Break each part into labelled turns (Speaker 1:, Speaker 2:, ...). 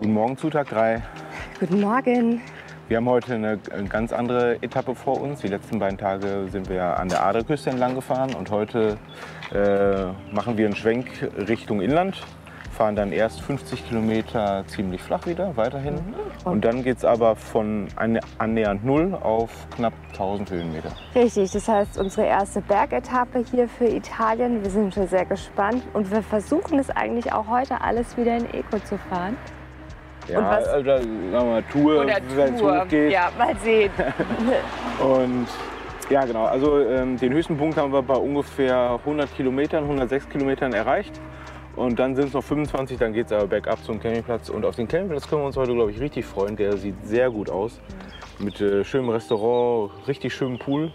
Speaker 1: Guten Morgen zu Tag 3.
Speaker 2: Guten Morgen.
Speaker 1: Wir haben heute eine ganz andere Etappe vor uns. Die letzten beiden Tage sind wir an der Adriaküste entlang gefahren und heute machen wir einen Schwenk Richtung Inland. Fahren dann erst 50 Kilometer ziemlich flach wieder, weiterhin. Und dann geht es aber von annähernd 0 auf knapp 1000 Höhenmeter.
Speaker 2: Richtig, das heißt unsere erste Bergetappe hier für Italien. Wir sind schon sehr gespannt und wir versuchen es eigentlich auch heute alles wieder in Eco zu fahren.
Speaker 1: Ja,
Speaker 2: und was,
Speaker 1: also, sagen wir mal, Tour, wenn es hochgeht.
Speaker 2: Ja, mal sehen.
Speaker 1: Und ja, genau. Also den höchsten Punkt haben wir bei ungefähr 100 Kilometern, 106 Kilometern erreicht. Und dann sind es noch 25, dann geht es aber bergab zum Campingplatz. Und auf den Campingplatz können wir uns heute, glaube ich, richtig freuen. Der sieht sehr gut aus. Mit schönem Restaurant, richtig schönem Pool.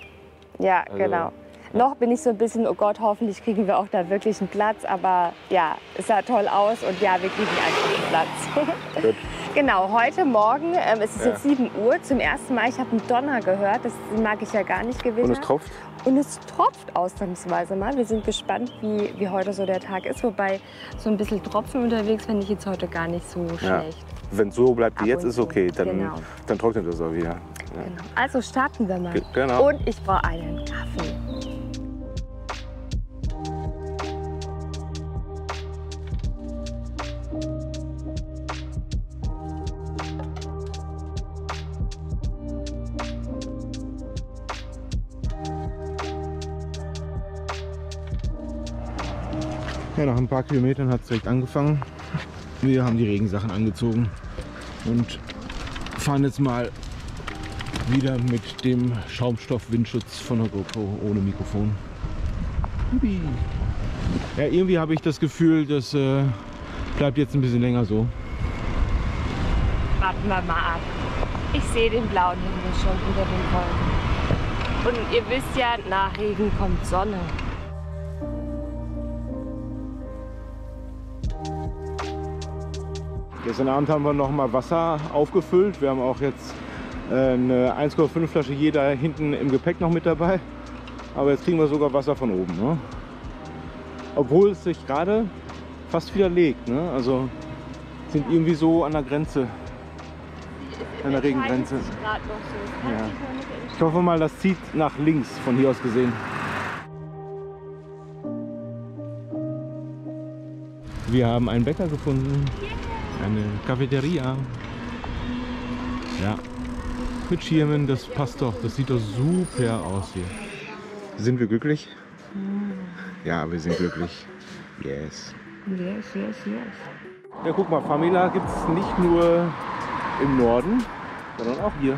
Speaker 2: Ja, also, genau. Noch bin ich so ein bisschen, oh Gott, hoffentlich kriegen wir auch da wirklich einen Platz. Aber ja, es sah toll aus und ja, wir kriegen einfach einen Platz.
Speaker 1: Gut.
Speaker 2: Genau, heute Morgen, es ist jetzt 7 Uhr, zum ersten Mal, ich habe einen Donner gehört. Das mag ich ja gar nicht gewesen.
Speaker 1: Und es tropft?
Speaker 2: Und es tropft ausnahmsweise mal. Wir sind gespannt, wie heute so der Tag ist. Wobei so ein bisschen Tropfen unterwegs finde ich jetzt heute gar nicht so schlecht.
Speaker 1: Wenn es so bleibt wie jetzt, ist okay. Dann,
Speaker 2: genau.
Speaker 1: Dann trocknet es auch wieder. Ja.
Speaker 2: Genau. Also starten wir mal.
Speaker 1: Genau.
Speaker 2: Und ich brauche einen Kaffee.
Speaker 1: Ja, nach ein paar Kilometern hat es direkt angefangen. Wir haben die Regensachen angezogen und fahren jetzt mal wieder mit dem Schaumstoff-Windschutz von der GoPro ohne Mikrofon. Ja, irgendwie habe ich das Gefühl, das bleibt jetzt ein bisschen länger so.
Speaker 2: Warten wir mal ab. Ich sehe den blauen Himmel schon unter den Wolken. Und ihr wisst ja, nach Regen kommt Sonne.
Speaker 1: Gestern Abend haben wir noch mal Wasser aufgefüllt. Wir haben auch jetzt eine 1,5 Flasche jeder hinten im Gepäck noch mit dabei. Aber jetzt kriegen wir sogar Wasser von oben. Ne? Obwohl es sich gerade fast wieder legt. Ne? Also sind irgendwie so an der Grenze, an der Regengrenze. Ja. Ich hoffe mal, das zieht nach links von hier aus gesehen. Wir haben einen Bäcker gefunden. Eine Cafeteria. Ja, mit Schirmen, das passt doch. Das sieht doch super aus hier. Sind wir glücklich? Ja, wir sind glücklich. Yes.
Speaker 2: Yes, yes, yes.
Speaker 1: Ja, guck mal, Famila gibt es nicht nur im Norden, sondern auch hier.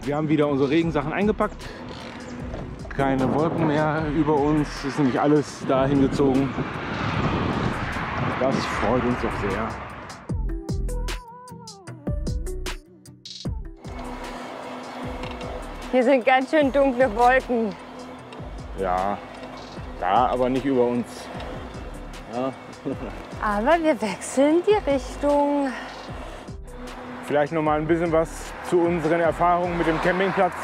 Speaker 1: Wir haben wieder unsere Regensachen eingepackt. Keine Wolken mehr über uns, ist nämlich alles dahin gezogen. Das freut uns doch sehr.
Speaker 2: Hier sind ganz schön dunkle Wolken.
Speaker 1: Ja, da aber nicht über uns. Ja.
Speaker 2: Aber wir wechseln die Richtung.
Speaker 1: Vielleicht noch mal ein bisschen was zu unseren Erfahrungen mit dem Campingplatz.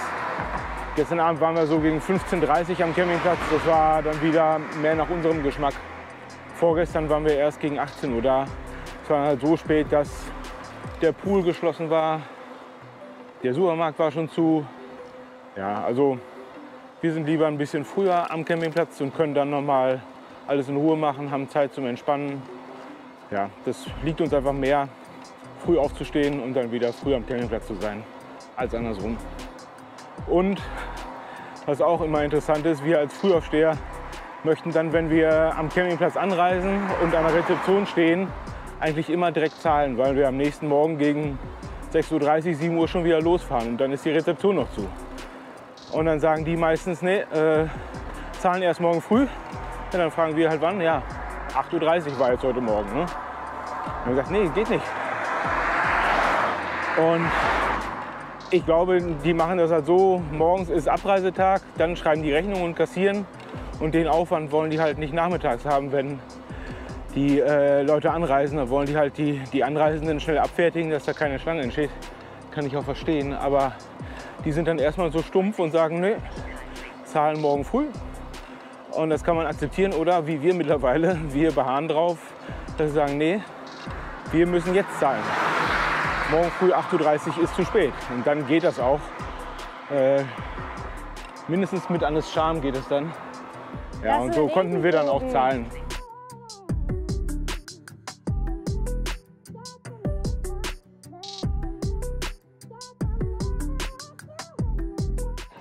Speaker 1: Gestern Abend waren wir so gegen 15:30 Uhr am Campingplatz. Das war dann wieder mehr nach unserem Geschmack. Vorgestern waren wir erst gegen 18 Uhr da. Es war halt so spät, dass der Pool geschlossen war. Der Supermarkt war schon zu. Ja, also wir sind lieber ein bisschen früher am Campingplatz und können dann noch mal alles in Ruhe machen, haben Zeit zum Entspannen. Ja, das liegt uns einfach mehr, früh aufzustehen und dann wieder früh am Campingplatz zu sein, als andersrum. Und was auch immer interessant ist, wir als Frühaufsteher möchten dann, wenn wir am Campingplatz anreisen und an der Rezeption stehen, eigentlich immer direkt zahlen, weil wir am nächsten Morgen gegen 6:30 Uhr, 7 Uhr schon wieder losfahren und dann ist die Rezeption noch zu. Und dann sagen die meistens, nee, zahlen erst morgen früh. Und dann fragen wir halt wann, ja, 8:30 Uhr war jetzt heute Morgen. Ne? Und dann sagt, nee, geht nicht. Und ich glaube, die machen das halt so, morgens ist Abreisetag, dann schreiben die Rechnung und kassieren. Und den Aufwand wollen die halt nicht nachmittags haben, wenn die Leute anreisen. Dann wollen die halt die Anreisenden schnell abfertigen, dass da keine Schlange entsteht. Kann ich auch verstehen. Aber die sind dann erstmal so stumpf und sagen, nee, zahlen morgen früh. Und das kann man akzeptieren. Oder wie wir mittlerweile, wir beharren drauf, dass wir sagen, nee, wir müssen jetzt zahlen. Morgen früh 8:30 Uhr ist zu spät. Und dann geht das auch. Mindestens mit Annes Charme geht es dann. Ja, und so konnten wir dann auch zahlen.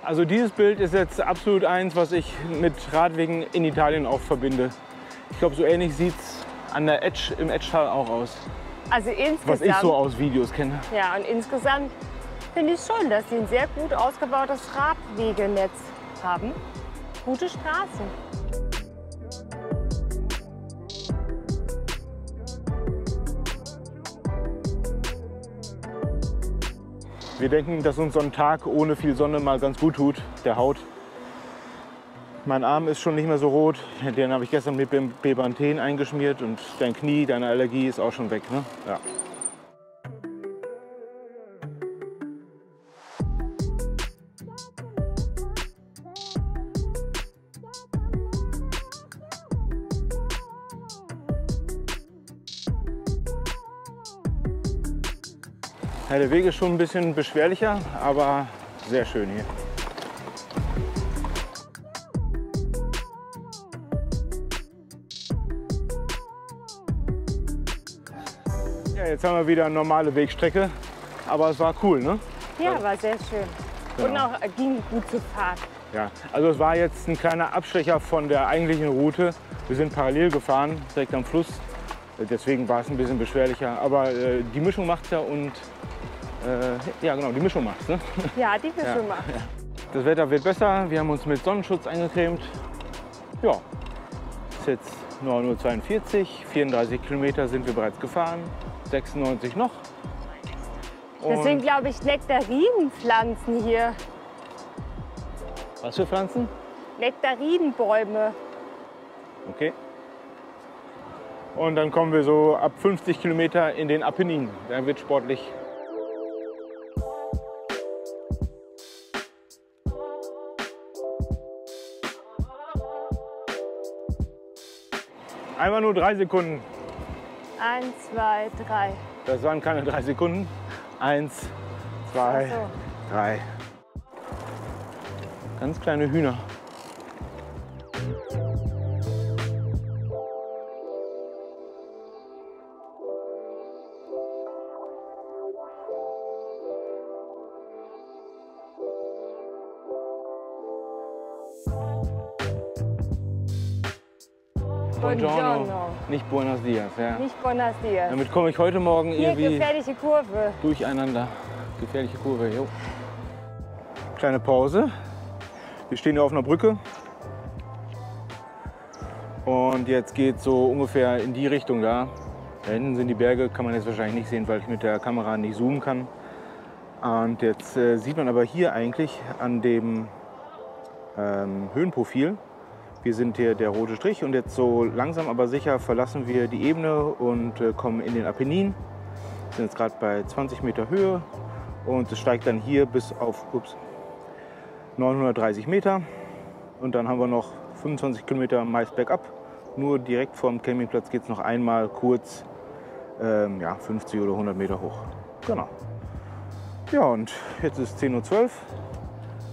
Speaker 1: Also dieses Bild ist jetzt absolut eins, was ich mit Radwegen in Italien auch verbinde. Ich glaube, so ähnlich sieht es an der Etsch, im Etschtal auch aus.
Speaker 2: Also insgesamt,
Speaker 1: was ich so aus Videos kenne.
Speaker 2: Ja, und insgesamt finde ich schon, dass sie ein sehr gut ausgebautes Radwegenetz haben. Gute Straßen.
Speaker 1: Wir denken, dass uns so ein Tag ohne viel Sonne mal ganz gut tut, der Haut. Mein Arm ist schon nicht mehr so rot. Den habe ich gestern mit Bepanthen eingeschmiert. Und dein Knie, deine Allergie ist auch schon weg. Ne? Ja. Ja, der Weg ist schon ein bisschen beschwerlicher, aber sehr schön hier. Ja, jetzt haben wir wieder eine normale Wegstrecke, aber es war cool, ne?
Speaker 2: Ja, war sehr schön.
Speaker 1: Genau.
Speaker 2: Und auch ging gut zu fahren.
Speaker 1: Ja, also es war jetzt ein kleiner Abstecher von der eigentlichen Route. Wir sind parallel gefahren, direkt am Fluss. Deswegen war es ein bisschen beschwerlicher, aber die Mischung macht's ja und ja genau, die Mischung macht's, ne?
Speaker 2: Ja, die Mischung macht's.
Speaker 1: Ja. Das Wetter wird besser, wir haben uns mit Sonnenschutz eingecremt. Ja, ist jetzt 9:42 Uhr, 34 Kilometer sind wir bereits gefahren, 96 noch.
Speaker 2: Das sind, glaube ich, Nektarinenpflanzen hier.
Speaker 1: Was für Pflanzen?
Speaker 2: Nektarinenbäume.
Speaker 1: Okay. Und dann kommen wir so ab 50 Kilometer in den Apennin. Da wird sportlich. Einmal nur 3 Sekunden.
Speaker 2: 1, 2, 3.
Speaker 1: Das waren keine 3 Sekunden. 1, 2, 3. Ganz kleine Hühner.
Speaker 2: Buongiorno.
Speaker 1: Nicht Buenos Dias. Ja.
Speaker 2: Nicht Buenos Dias.
Speaker 1: Damit komme ich heute Morgen
Speaker 2: Hier,
Speaker 1: irgendwie
Speaker 2: gefährliche Kurve.
Speaker 1: durcheinander. Gefährliche Kurve, jo. Kleine Pause. Wir stehen hier auf einer Brücke. Und jetzt geht es so ungefähr in die Richtung da. Da hinten sind die Berge, kann man jetzt wahrscheinlich nicht sehen, weil ich mit der Kamera nicht zoomen kann. Und jetzt sieht man aber hier eigentlich an dem Höhenprofil, wir sind hier der rote Strich und jetzt so langsam aber sicher verlassen wir die Ebene und kommen in den Apennin. Wir sind jetzt gerade bei 20 Meter Höhe und es steigt dann hier bis auf 930 Meter. Und dann haben wir noch 25 Kilometer meist bergab. Nur direkt vom Campingplatz geht es noch einmal kurz 50 oder 100 Meter hoch. Genau. Ja, und jetzt ist 10:12 Uhr.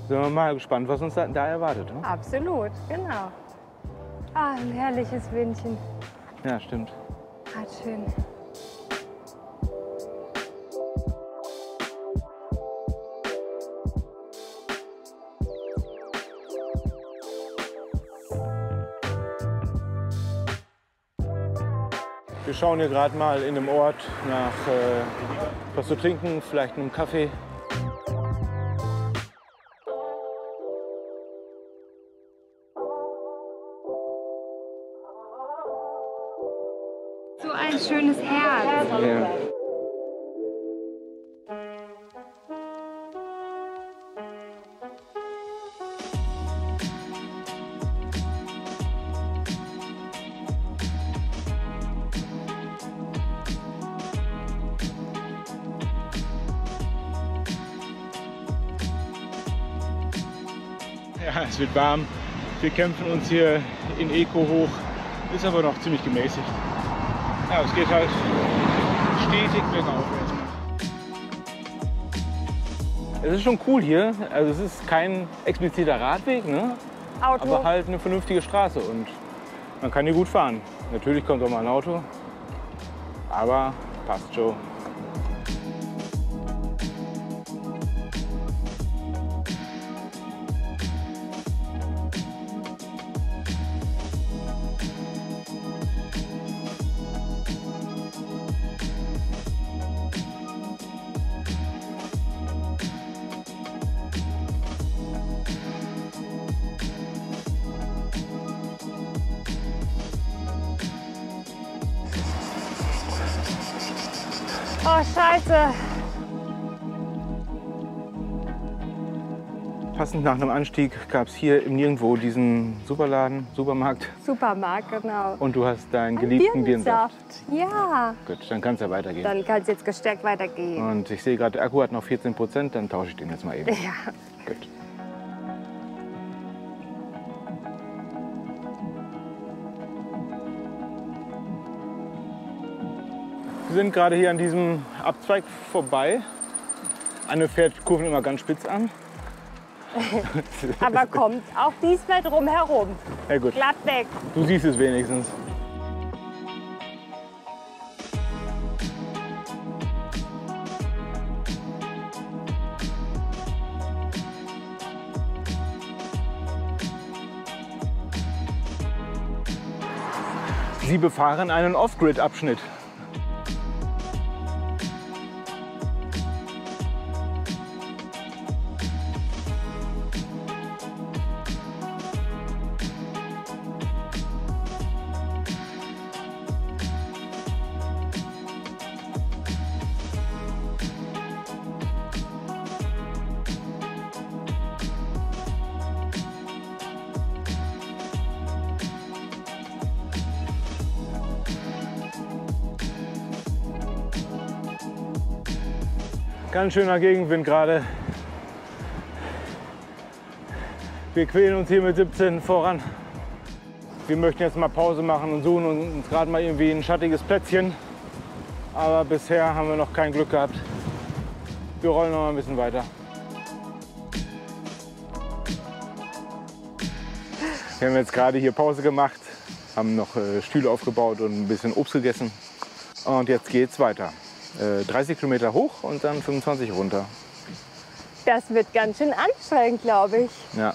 Speaker 1: Sind wir mal gespannt, was uns da erwartet. Ne?
Speaker 2: Absolut, genau. Ah, ein herrliches Windchen.
Speaker 1: Ja, stimmt.
Speaker 2: Ah, schön.
Speaker 1: Wir schauen hier gerade mal in einem Ort nach was zu trinken, vielleicht einem Kaffee.
Speaker 2: So ein schönes Herz.
Speaker 1: Ja. Ja, es wird warm. Wir kämpfen uns hier in Eco hoch, ist aber noch ziemlich gemäßigt. Ja, es geht halt stetig bergauf erstmal. Es ist schon cool hier, also es ist kein expliziter Radweg, ne?
Speaker 2: Auto.
Speaker 1: Aber halt eine vernünftige Straße und man kann hier gut fahren. Natürlich kommt auch mal ein Auto, aber passt schon.
Speaker 2: Oh, scheiße.
Speaker 1: Passend nach einem Anstieg gab es hier im Nirgendwo diesen Superladen, Supermarkt.
Speaker 2: Supermarkt, genau.
Speaker 1: Und du hast deinen geliebten Birnensaft.
Speaker 2: Ja.
Speaker 1: Gut, dann kann es ja weitergehen.
Speaker 2: Dann kann es jetzt gestärkt weitergehen.
Speaker 1: Und ich sehe gerade, der Akku hat noch 14%, dann tausche ich den jetzt mal eben.
Speaker 2: Ja.
Speaker 1: Gut. Wir sind gerade hier an diesem Abzweig vorbei. Anne fährt Kurven immer ganz spitz an.
Speaker 2: Aber kommt auch diesmal drum herum.
Speaker 1: Ja gut,
Speaker 2: Glatt weg.
Speaker 1: du siehst es wenigstens. Sie befahren einen Off-Grid-Abschnitt. Ganz schöner Gegenwind gerade. Wir quälen uns hier mit 17 voran. Wir möchten jetzt mal Pause machen und suchen uns gerade mal irgendwie ein schattiges Plätzchen. Aber bisher haben wir noch kein Glück gehabt. Wir rollen noch mal ein bisschen weiter. Wir haben jetzt gerade hier Pause gemacht, haben noch Stühle aufgebaut und ein bisschen Obst gegessen. Und jetzt geht's weiter. 30 Kilometer hoch und dann 25 runter.
Speaker 2: Das wird ganz schön anstrengend, glaube ich.
Speaker 1: Ja.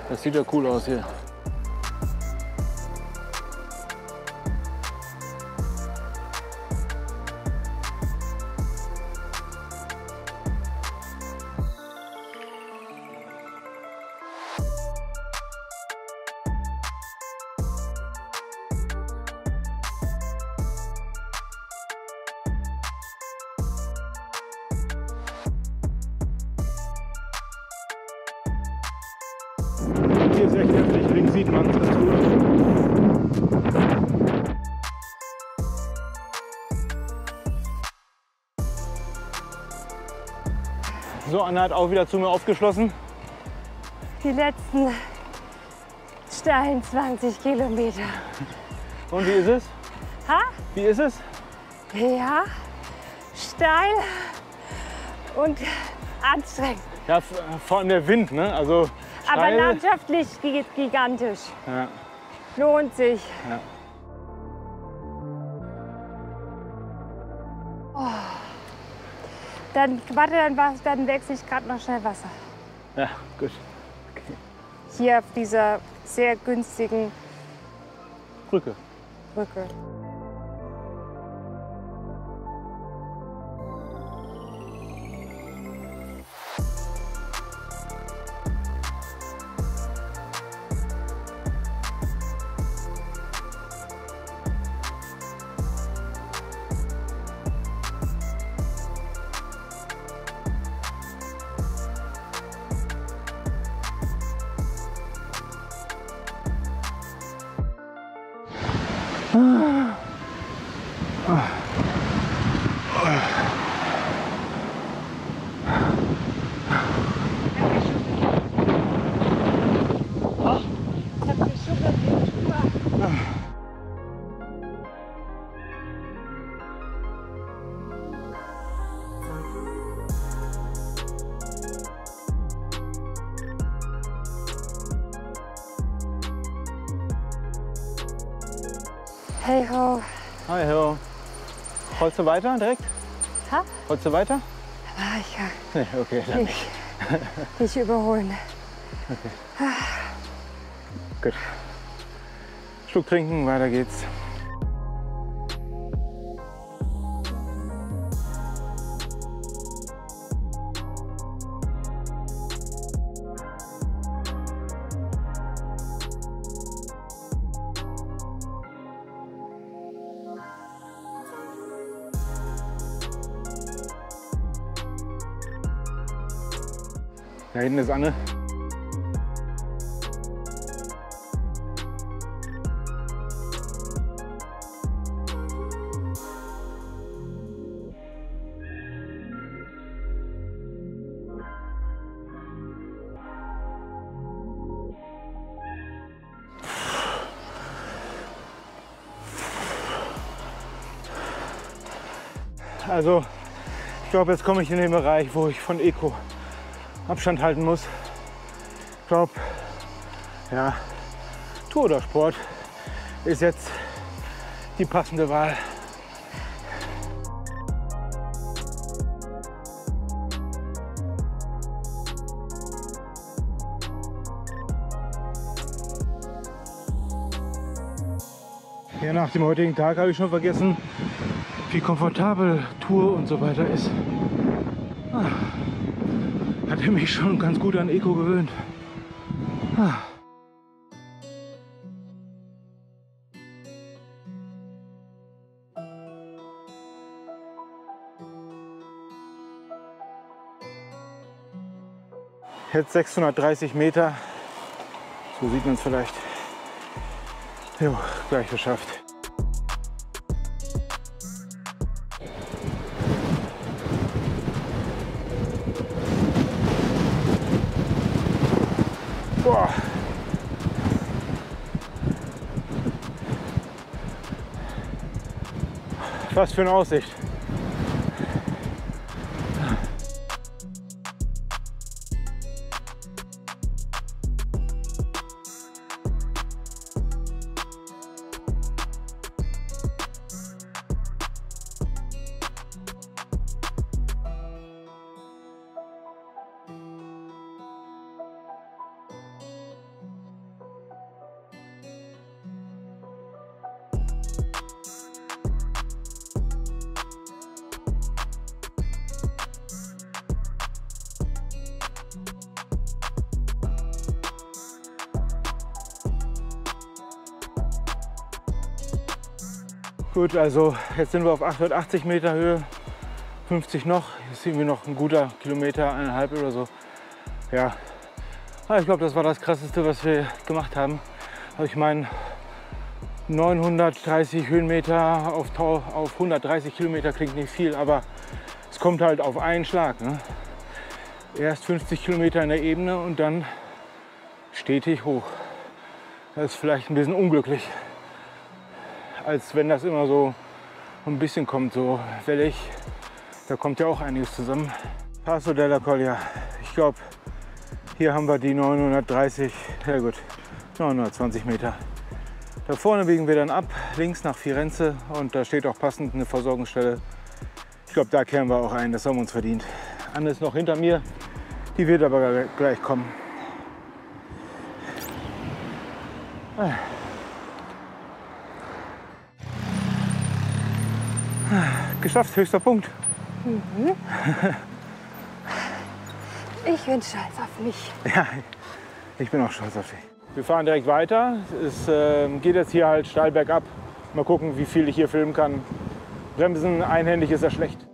Speaker 1: Das sieht ja cool aus hier. Hier ist echt heftig, links sieht man es ganz gut. So, Anna hat auch wieder zu mir aufgeschlossen.
Speaker 2: Die letzten steilen 20 Kilometer.
Speaker 1: Und wie ist es?
Speaker 2: Ha?
Speaker 1: Wie ist es?
Speaker 2: Ja, steil und anstrengend.
Speaker 1: Ja, vor allem der Wind, ne? Also
Speaker 2: Aber
Speaker 1: steil.
Speaker 2: landschaftlich gigantisch.
Speaker 1: Ja,
Speaker 2: Lohnt sich.
Speaker 1: ja.
Speaker 2: Dann, warte, dann wechsle ich gerade noch schnell Wasser.
Speaker 1: Ja, gut.
Speaker 2: Hier auf dieser sehr günstigen
Speaker 1: Brücke.
Speaker 2: Brücke. Hey ho.
Speaker 1: Hi ho. Rollst du weiter direkt?
Speaker 2: Ha?
Speaker 1: Rollst du weiter?
Speaker 2: Ah, ich kann
Speaker 1: Nee, okay, dann nicht.
Speaker 2: dich überholen.
Speaker 1: Okay. Gut. Schluck trinken, weiter geht's. Da hinten ist Anne. Also, ich glaube, jetzt komme ich in den Bereich, wo ich von Eco Abstand halten muss. Ich glaube, ja, Tour oder Sport ist jetzt die passende Wahl. Ja, nach dem heutigen Tag habe ich schon vergessen, wie komfortabel Tour und so weiter ist. Hatte mich schon ganz gut an Eco gewöhnt. Jetzt 630 Meter. So sieht man es vielleicht. Jo, gleich geschafft. Boah. Was für eine Aussicht. Gut, also jetzt sind wir auf 880 Meter Höhe, 50 noch, ist irgendwie noch ein guter Kilometer, 1,5 oder so. Ja, aber ich glaube, das war das Krasseste, was wir gemacht haben. Also ich meine, 930 Höhenmeter auf 130 Kilometer klingt nicht viel, aber es kommt halt auf einen Schlag. Ne? Erst 50 Kilometer in der Ebene und dann stetig hoch. Das ist vielleicht ein bisschen unglücklich, als wenn das immer so ein bisschen kommt, so wellig. Da kommt ja auch einiges zusammen. Passo della Collia. Ich glaube, hier haben wir die 930, ja gut, 920 Meter. Da vorne biegen wir dann ab, links nach Firenze und da steht auch passend eine Versorgungsstelle. Ich glaube, da kehren wir auch ein, das haben wir uns verdient. Anne ist noch hinter mir, die wird aber gleich kommen. Geschafft, höchster Punkt.
Speaker 2: Mhm. Ich bin stolz auf mich.
Speaker 1: Ja, ich bin auch stolz auf dich. Wir fahren direkt weiter. Es geht jetzt hier halt steil bergab. Mal gucken, wie viel ich hier filmen kann. Bremsen einhändig ist ja schlecht.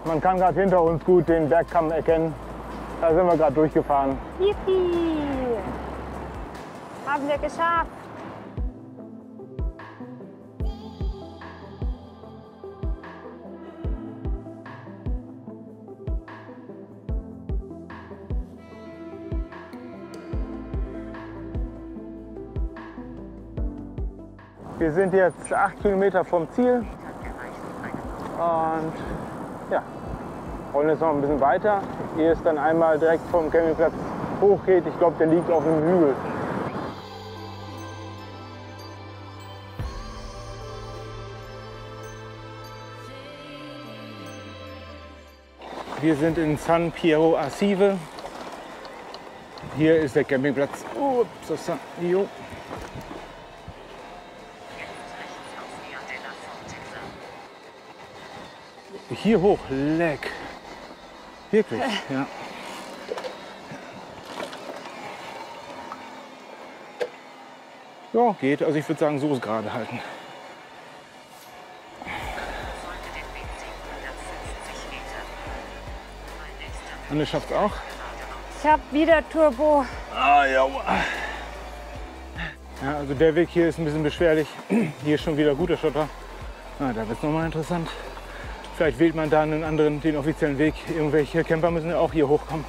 Speaker 1: Man kann gerade hinter uns gut den Bergkamm erkennen. Da sind wir gerade durchgefahren.
Speaker 2: Yippie! Haben wir geschafft.
Speaker 1: Wir sind jetzt 8 Kilometer vom Ziel. Und ja, rollen jetzt noch ein bisschen weiter, ehe es dann einmal direkt vom Campingplatz hochgeht. Ich glaube, der liegt auf einem Hügel. Wir sind in San Piero Arsive. Hier ist der Campingplatz. Ups, jo. Hier hoch, leck. Wirklich, ja. Ja, geht. Also ich würde sagen, so ist gerade halten. Anne schafft's auch.
Speaker 2: Ich habe wieder Turbo.
Speaker 1: Ah, ja. Ja, also der Weg hier ist ein bisschen beschwerlich. Hier ist schon wieder guter Schotter. Ah, da wird es nochmal interessant. Vielleicht wählt man da einen anderen, den offiziellen Weg. Irgendwelche Camper müssen ja auch hier hochkommen.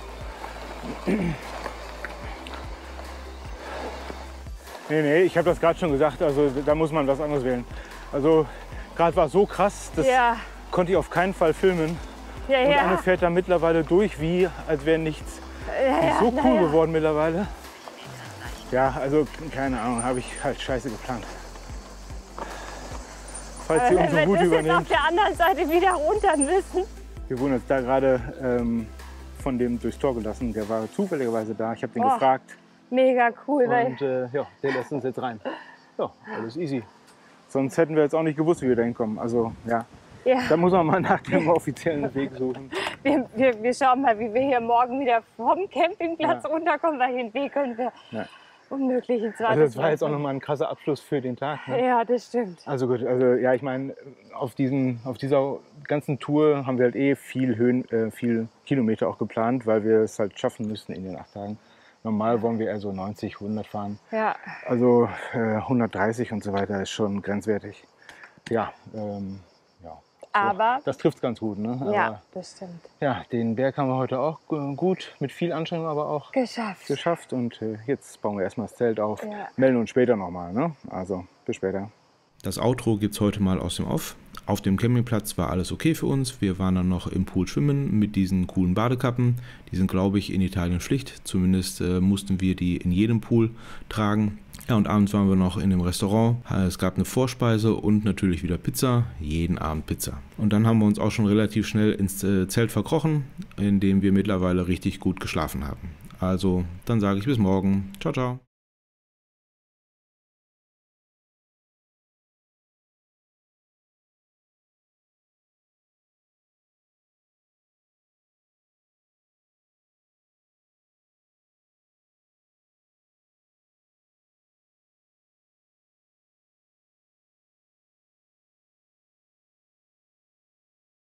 Speaker 1: Nee, ich habe das gerade schon gesagt. Also da muss man was anderes wählen. Also gerade war es so krass, das konnte ich auf keinen Fall filmen.
Speaker 2: Ja,
Speaker 1: und
Speaker 2: ja.
Speaker 1: Anne fährt da mittlerweile durch, wie als wäre nichts. Die ist so cool geworden mittlerweile. Ja, also keine Ahnung, habe ich halt scheiße geplant. Falls Sie unsere Route übernimmt.
Speaker 2: Jetzt auf der anderen Seite wieder runter müssen.
Speaker 1: Wir wurden jetzt da gerade von dem durchs Tor gelassen. Der war zufälligerweise da. Ich habe den gefragt.
Speaker 2: Mega cool.
Speaker 1: Und ja, der lässt uns jetzt rein. Ja, alles easy. Sonst hätten wir jetzt auch nicht gewusst, wie wir da hinkommen. Also ja, da muss man mal nach dem offiziellen Weg suchen.
Speaker 2: Wir schauen mal, wie wir hier morgen wieder vom Campingplatz runterkommen, weil den Weg können wir unmöglich ins Wasser.
Speaker 1: Also das war jetzt auch nochmal ein krasser Abschluss für den Tag. Ne?
Speaker 2: Ja, das stimmt.
Speaker 1: Also gut, also ja, ich meine, auf dieser ganzen Tour haben wir halt viel Kilometer auch geplant, weil wir es halt schaffen müssten in den 8 Tagen. Normal wollen wir eher so 90, 100 fahren. Ja. Also 130 und so weiter ist schon grenzwertig. Ja,
Speaker 2: aber
Speaker 1: das trifft es ganz gut. Ne?
Speaker 2: Ja,
Speaker 1: aber,
Speaker 2: das stimmt.
Speaker 1: Ja, den Berg haben wir heute auch gut, mit viel Anstrengung aber auch geschafft. Und jetzt bauen wir erstmal das Zelt auf, melden uns später nochmal. Ne? Also bis später.
Speaker 3: Das Outro gibt es heute mal aus dem Off. Auf dem Campingplatz war alles okay für uns. Wir waren dann noch im Pool schwimmen mit diesen coolen Badekappen. Die sind, glaube ich, in Italien Pflicht. Zumindest mussten wir die in jedem Pool tragen. Ja, und abends waren wir noch in dem Restaurant. Es gab eine Vorspeise und natürlich wieder Pizza. Jeden Abend Pizza. Und dann haben wir uns auch schon relativ schnell ins Zelt verkrochen, in dem wir mittlerweile richtig gut geschlafen haben. Also, dann sage ich bis morgen. Ciao, ciao.